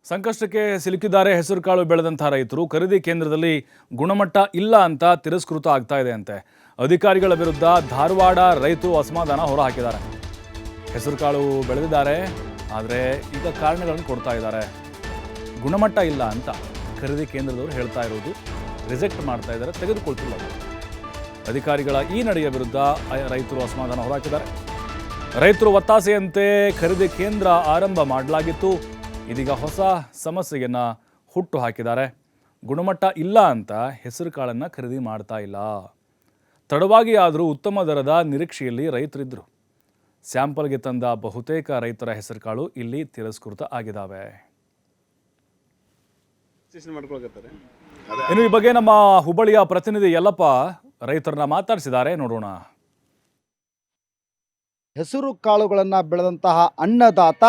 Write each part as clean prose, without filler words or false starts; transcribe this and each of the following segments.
ಸಂಕಷ್ಟಕ್ಕೆ ಸಿಲುಕಿದ್ದಾರೆ ಹೆಸರುಕಾಳು ಬೆಳೆದಂತಹ ರೈತರು. ಖರೀದಿ ಕೇಂದ್ರದಲ್ಲಿ ಗುಣಮಟ್ಟ ಇಲ್ಲ ಅಂತ ತಿರಸ್ಕೃತ ಆಗ್ತಾ ಇದೆ ಅಂತೆ. ಅಧಿಕಾರಿಗಳ ವಿರುದ್ಧ ಧಾರವಾಡ ರೈತರು ಅಸಮಾಧಾನ ಹೊರಹಾಕಿದ್ದಾರೆ. ಹೆಸರುಕಾಳು ಬೆಳೆದಿದ್ದಾರೆ, ಆದರೆ ಈಗ ಕಾರಣಗಳನ್ನು ಕೊಡ್ತಾ ಇದ್ದಾರೆ. ಗುಣಮಟ್ಟ ಇಲ್ಲ ಅಂತ ಖರೀದಿ ಕೇಂದ್ರದವರು ಹೇಳ್ತಾ ಇರೋದು, ರಿಜೆಕ್ಟ್ ಮಾಡ್ತಾ ಇದ್ದಾರೆ, ತೆಗೆದುಕೊಳ್ತಿಲ್ಲ. ಅಧಿಕಾರಿಗಳ ಈ ನಡೆಯ ವಿರುದ್ಧ ರೈತರು ಅಸಮಾಧಾನ ಹೊರಹಾಕಿದ್ದಾರೆ. ರೈತರು ಒತ್ತಾಸೆಯಂತೆ ಖರೀದಿ ಕೇಂದ್ರ ಆರಂಭ ಮಾಡಲಾಗಿತ್ತು. ಇದೀಗ ಹೊಸ ಸಮಸ್ಯೆಯನ್ನು ಹುಟ್ಟು ಹಾಕಿದ್ದಾರೆ. ಗುಣಮಟ್ಟ ಇಲ್ಲ ಅಂತ ಹೆಸರು ಕಾಳನ್ನು ಖರೀದಿ ಮಾಡ್ತಾ ಇಲ್ಲ. ತಡವಾಗಿ ಆದರೂ ಉತ್ತಮ ದರದ ನಿರೀಕ್ಷೆಯಲ್ಲಿ ರೈತರಿದ್ದರು. ಸ್ಯಾಂಪಲ್ಗೆ ತಂದ ಬಹುತೇಕ ರೈತರ ಹೆಸರುಕಾಳು ಇಲ್ಲಿ ತಿರಸ್ಕೃತ ಆಗಿದ್ದಾವೆ. ಇನ್ನು ಈ ಬಗ್ಗೆ ನಮ್ಮ ಹುಬ್ಬಳ್ಳಿಯ ಪ್ರತಿನಿಧಿ ಯಲ್ಲಪ್ಪ ರೈತರನ್ನ ಮಾತಾಡಿಸಿದ್ದಾರೆ, ನೋಡೋಣ. ಹೆಸರು ಕಾಳುಗಳನ್ನು ಬೆಳೆದಂತಹ ಅನ್ನದಾತ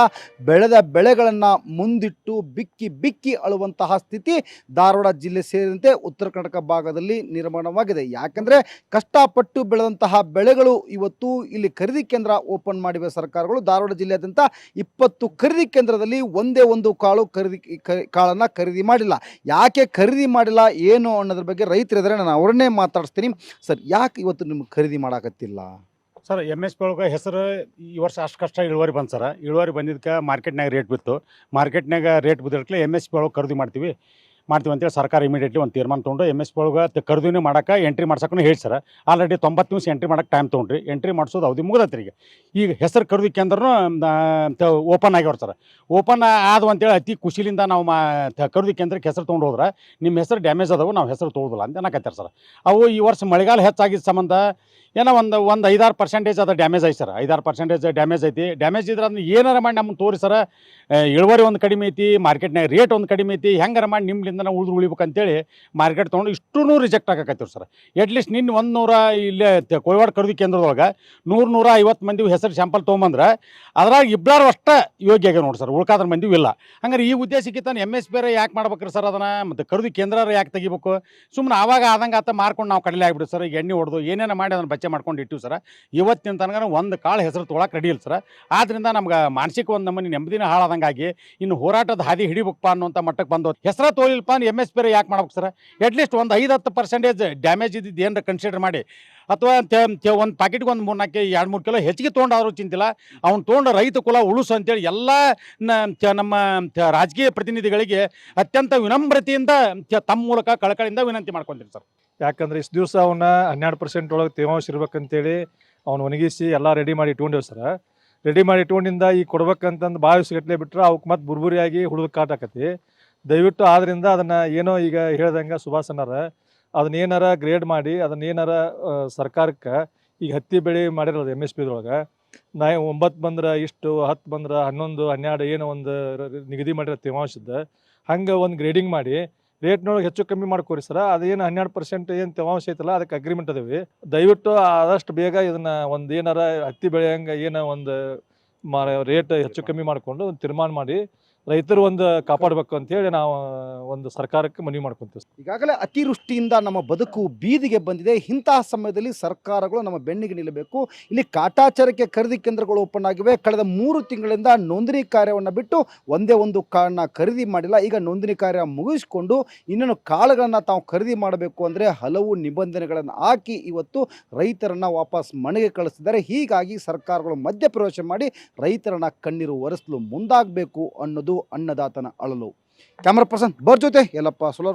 ಬೆಳೆದ ಬೆಳೆಗಳನ್ನು ಮುಂದಿಟ್ಟು ಬಿಕ್ಕಿ ಬಿಕ್ಕಿ ಅಳುವಂತಹ ಸ್ಥಿತಿ ಧಾರವಾಡ ಜಿಲ್ಲೆ ಸೇರಿದಂತೆ ಉತ್ತರ ಕರ್ನಾಟಕ ಭಾಗದಲ್ಲಿ ನಿರ್ಮಾಣವಾಗಿದೆ. ಯಾಕಂದರೆ ಕಷ್ಟಪಟ್ಟು ಬೆಳೆದಂತಹ ಬೆಳೆಗಳು ಇವತ್ತು ಇಲ್ಲಿ ಖರೀದಿ ಕೇಂದ್ರ ಓಪನ್ ಮಾಡಿವೆ ಸರ್ಕಾರಗಳು. ಧಾರವಾಡ ಜಿಲ್ಲೆಯಾದ್ಯಂತ 20 ಖರೀದಿ ಕೇಂದ್ರದಲ್ಲಿ ಒಂದೇ ಒಂದು ಕಾಳನ್ನು ಖರೀದಿ ಮಾಡಿಲ್ಲ. ಯಾಕೆ ಖರೀದಿ ಮಾಡಿಲ್ಲ ಏನು ಅನ್ನೋದ್ರ ಬಗ್ಗೆ ರೈತರಿದ್ದಾರೆ, ನಾನು ಅವರನ್ನೇ ಮಾತಾಡಿಸ್ತೀನಿ. ಸರ್, ಯಾಕೆ ಇವತ್ತು ನಿಮ್ಗೆ ಖರೀದಿ ಮಾಡಾಕತ್ತಿಲ್ಲ? ಸರ್, MS ಪಿ ಒಳಗೆ ಹೆಸರು ಈ ವರ್ಷ ಅಷ್ಟು ಕಷ್ಟ ಇಳುವರಿ ಬಂತು ಸರ್. ಇಳುವರಿ ಬಂದಿದ್ದಕ್ಕೆ ಮಾರ್ಕೆಟ್ನಾಗ ರೇಟ್ ಬಿತ್ತು. ಮಾರ್ಕೆಟ್ನಾಗ ರೇಟ್ ಬಿದ್ದಕ್ಕೆ MS ಪಿ ಒಳಗೆ ಖರೀದಿ ಮಾಡ್ತೀವಿ ಅಂತೇಳಿ ಸರ್ಕಾರ ಇಮಿಡಿಯೇಟ್ಲಿ ಒಂದು ತೀರ್ಮಾನ ತೊಗೊಂಡು MS ಪಿ ಒಳಗೆ ಖರೀದಿನೂ ಮಾಡೋಕೆ ಎಂಟ್ರಿ ಮಾಡ್ಸಕ್ಕೂ ಹೇಳಿ ಸರ್. ಆಲ್ರೆಡಿ 90 ನಿಮಿಷ ಎಂಟ್ರಿ ಮಾಡೋಕೆ ಟೈಮ್ ತೊಗೊಂಡ್ರಿ. ಎಂಟ್ರಿ ಮಾಡಿಸೋದು ಅವಧಿ ಮುಗಿದತ್ರಿ. ಈಗ ಹೆಸರು ಖರೀದಿ ಕೇಂದ್ರನೂ ಓಪನ್ ಆಗ್ಯವ್ರು ಸರ್. ಓಪನ್ ಆದವು ಅಂತೇಳಿ ಅತಿ ಖುಷಿಲಿಂದ ನಾವು ಖರೀದಿ ಕೇಂದ್ರಕ್ಕೆ ಹೆಸರು ತೊಗೊಂಡು ಹೋದ್ರೆ ನಿಮ್ಮ ಹೆಸರು ಡ್ಯಾಮೇಜ್ ಅದಾವು, ನಾವು ಹೆಸರು ತೊಗೊಳೋದಿಲ್ಲ ಅಂತ ಅನ್ನಕತ್ತಾರೆ ಸರ್. ಅವು ಈ ವರ್ಷ ಮಳೆಗಾಲ ಹೆಚ್ಚಾಗಿದ್ದ ಸಂಬಂಧ ಏನೋ ಒಂದು 5-6% ಅದು ಡ್ಯಾಮೇಜ್ ಐತಿ ಸರ್. 5-6% ಡ್ಯಾಮೇಜ್ ಐತಿ. ಡ್ಯಾಮೇಜ್ ಇದ್ರೆ ಅದನ್ನ ಏನಾರ ಮಾಡಿ ನಮ್ಮನ್ನು ತೋರಿ ಸರ್. ಇಳುವರಿ ಒಂದು ಕಡಿಮೆ ಐತಿ, ಮಾರ್ಕೆಟ್ನಾಗ ರೇಟ್ ಒಂದು ಕಡಿಮೆ ಐತಿ, ಹೆಂಗಾರ ಮಾಡಿ ನಿಮ್ಮಿಂದ ನಾವು ಉಳಿಬೇಕಂತೇಳಿ ಮಾರ್ಕೆಟ್ ತೊಗೊಂಡು ಇಷ್ಟೂ ರಿಜೆಕ್ಟ್ ಆಗಕತ್ತೀವಿ ಸರ್. ಎಟ್ಲೀಸ್ಟ್ ನಿನ್ನ 100 ಇಲ್ಲೇ ಕೋಯವಾಡ ಖರೀದಿ ಕೇಂದ್ರದೊಳಗೆ 100-150 ಮಂದಿ ಹೆಸರು ಸ್ಯಾಂಪಲ್ ತೊಗೊಂಬಂದ್ರೆ ಅದ್ರಾಗ ಇಬ್ಬರು ಅಷ್ಟೇ ಯೋಗ್ಯ ಆಗ್ಯಾವ ನೋಡಿ ಸರ್. ಉಳ್ಕಾದ್ರ ಮಂದಿ ಇಲ್ಲ. ಹಂಗಾರೆ ಈ ಉದ್ದೇಶಕ್ಕೆ ತಾನು MS ಬೇರೆ ಯಾಕೆ ಮಾಡ್ಬೇಕ್ರಿ ಸರ್? ಅದನ್ನು ಮತ್ತು ಖರೀದಿ ಕೇಂದ್ರ ಯಾಕೆ ತೆಗಿಬೇಕು? ಸುಮ್ಮನೆ ಆವಾಗ ಆದಂಗೆ ಆತ ಮಾರ್ಕೊಂಡು ನಾವು ಕಡಲೆ ಆಗಿಬಿಡು ಸರ್. ಈಗ ಎಣ್ಣೆ ಹೊಡೆದು ಏನೇನು ಮಾಡಿ ಅದನ್ನು ಬಚ್ಚೆ ಮಾಡ್ಕೊಂಡು ಇಟ್ಟಿವಿ ಸರ್. ಇವತ್ತಿನ ತನಕ ಒಂದು ಕಾಳು ಹೆಸರು ತೊಗೊಳಕ್ಕೆ ರೆಡಿ ಇಲ್ಲ ಸರ್. ಆದ್ದರಿಂದ ನಮ್ಗೆ ಮಾನಸಿಕ ಒಂದು ನಮ್ಮನೆ ನೆಮ್ಮದಿನ ಹಾಳಾದಂಗಾಗಿ ಇನ್ನು ಹೋರಾಟದ ಹಾದಿ ಹಿಡಿಬೇಕಪ್ಪ ಅನ್ನೋಂಥ ಮಟ್ಟಕ್ಕೆ ಬಂದು ಹೆಸರು ತೊಗೊಳಿಲ್ಪ MS ಬೇರೆ ಯಾಕೆ ಮಾಡ್ಬೇಕು ಸರ್? ಅಟ್ಲೀಸ್ಟ್ ಒಂದು 5-10% ಡ್ಯಾಮೇಜ್ ಇದ್ದಿದ್ದು ಏನಾರ ಕನ್ಸಿಡರ್ ಮಾಡಿ, ಅಥವಾ ಒಂದು ಪ್ಯಾಕೆಟ್ಗೆ ಒಂದು 3-4 ಕಿಲೋ ಹೆಚ್ಚಿಗೆ ತೊಗೊಂಡಾದ್ರೂ ಚಿಂತಿಲ್ಲ, ಅವ್ನು ತೊಗೊಂಡು ರೈತ ಕುಲ ಉಳಿಸು ಅಂತೇಳಿ ಎಲ್ಲ ನಮ್ಮ ರಾಜಕೀಯ ಪ್ರತಿನಿಧಿಗಳಿಗೆ ಅತ್ಯಂತ ವಿನಮ್ರತೆಯಿಂದ ತಮ್ಮ ಮೂಲಕ ಕಳಕಳಿಯಿಂದ ವಿನಂತಿ ಮಾಡ್ಕೊತೀನಿ ಸರ್. ಯಾಕಂದ್ರೆ ಇಷ್ಟು ದಿವಸ ಅವನ್ನ 12% ಒಳಗೆ ತೇವಾಂಶ ಇರ್ಬೇಕಂತೇಳಿ ಅವ್ನು ಒಣಗಿಸಿ ಎಲ್ಲ ರೆಡಿ ಮಾಡಿ ಇಟ್ಕೊಂಡೇವು ಸರ್. ರೆಡಿ ಮಾಡಿ ಇಟ್ಕೊಂಡಿಂದ ಈಗ ಕೊಡ್ಬೇಕಂತಂದು ಭಾಳ ಗಟ್ಟಲೆ ಬಿಟ್ರೆ ಅವಕ್ಕೆ ಮತ್ತೆ ಬುರ್ಬುರಿಯಾಗಿ ಹುಡುಗ ಕಾಟಾಕತಿ. ದಯವಿಟ್ಟು ಆದ್ದರಿಂದ ಅದನ್ನು ಏನೋ ಈಗ ಹೇಳ್ದಂಗೆ ಸುಭಾಸನರ ಅದನ್ನ ಏನಾರ ಗ್ರೇಡ್ ಮಾಡಿ ಅದನ್ನ ಏನಾರ ಸರ್ಕಾರಕ್ಕೆ ಈಗ ಹತ್ತಿ ಬೆಳೆ ಮಾಡಿರೋದು MS ಪಿದೊಳಗೆ 9 ಬಂದ್ರೆ ಇಷ್ಟು, 10 ಬಂದ್ರೆ 11, 12 ಏನೋ ಒಂದು ನಿಗದಿ ಮಾಡಿರೋ ತೇವಾಂಶದ್ದು ಹಂಗೆ ಒಂದು ಗ್ರೇಡಿಂಗ್ ಮಾಡಿ ರೇಟ್ನೊಳಗೆ ಹೆಚ್ಚು ಕಮ್ಮಿ ಮಾಡ್ಕೋರಿ ಸರ್. ಅದೇನು 12% ಏನು ತೇವಾಂಶ ಐತಲ್ಲ ಅದಕ್ಕೆ ಅಗ್ರಿಮೆಂಟ್ ಅದೇವಿ. ದಯವಿಟ್ಟು ಆದಷ್ಟು ಬೇಗ ಇದನ್ನ ಒಂದು ಏನಾರ ಹತ್ತಿ ಬೆಳೆಯಂಗೆ ಏನೋ ಒಂದು ರೇಟ್ ಹೆಚ್ಚು ಕಮ್ಮಿ ಮಾಡಿಕೊಂಡು ಒಂದು ತೀರ್ಮಾನ ಮಾಡಿ ರೈತರು ಒಂದು ಕಾಪಾಡಬೇಕು ಅಂತೇಳಿ ನಾವು ಒಂದು ಸರ್ಕಾರಕ್ಕೆ ಮನವಿ ಮಾಡ್ಕೊತೀವಿ. ಈಗಾಗಲೇ ಅತಿವೃಷ್ಟಿಯಿಂದ ನಮ್ಮ ಬದುಕು ಬೀದಿಗೆ ಬಂದಿದೆ. ಇಂತಹ ಸಮಯದಲ್ಲಿ ಸರ್ಕಾರಗಳು ನಮ್ಮ ಬೆನ್ನಿಗೆ ನಿಲ್ಲಬೇಕು. ಇಲ್ಲಿ ಕಾಟಾಚಾರಕ್ಕೆ ಖರೀದಿ ಕೇಂದ್ರಗಳು ಓಪನ್ ಆಗಿವೆ. ಕಳೆದ 3 ತಿಂಗಳಿಂದ ನೋಂದಣಿ ಕಾರ್ಯವನ್ನು ಬಿಟ್ಟು ಒಂದೇ ಒಂದು ಕಾಳನ್ನ ಖರೀದಿ ಮಾಡಿಲ್ಲ. ಈಗ ನೋಂದಣಿ ಕಾರ್ಯ ಮುಗಿಸಿಕೊಂಡು ಇನ್ನೇನು ಕಾಳುಗಳನ್ನು ತಾವು ಖರೀದಿ ಮಾಡಬೇಕು ಅಂದರೆ ಹಲವು ನಿಬಂಧನೆಗಳನ್ನು ಹಾಕಿ ಇವತ್ತು ರೈತರನ್ನು ವಾಪಸ್ ಮನೆಗೆ ಕಳಿಸಿದ್ದಾರೆ. ಹೀಗಾಗಿ ಸರ್ಕಾರಗಳು ಮಧ್ಯಪ್ರವೇಶ ಮಾಡಿ ರೈತರನ್ನ ಕಣ್ಣೀರು ಒರೆಸಲು ಮುಂದಾಗಬೇಕು ಅನ್ನೋದು ಅನ್ನದಾತನ ಅಳಲು. ಕ್ಯಾಮರಾ ಪರ್ಸನ್ ಬರ್ ಜೊತೆ ಯಲ್ಲಪ್ಪ ಸೋಲರ್.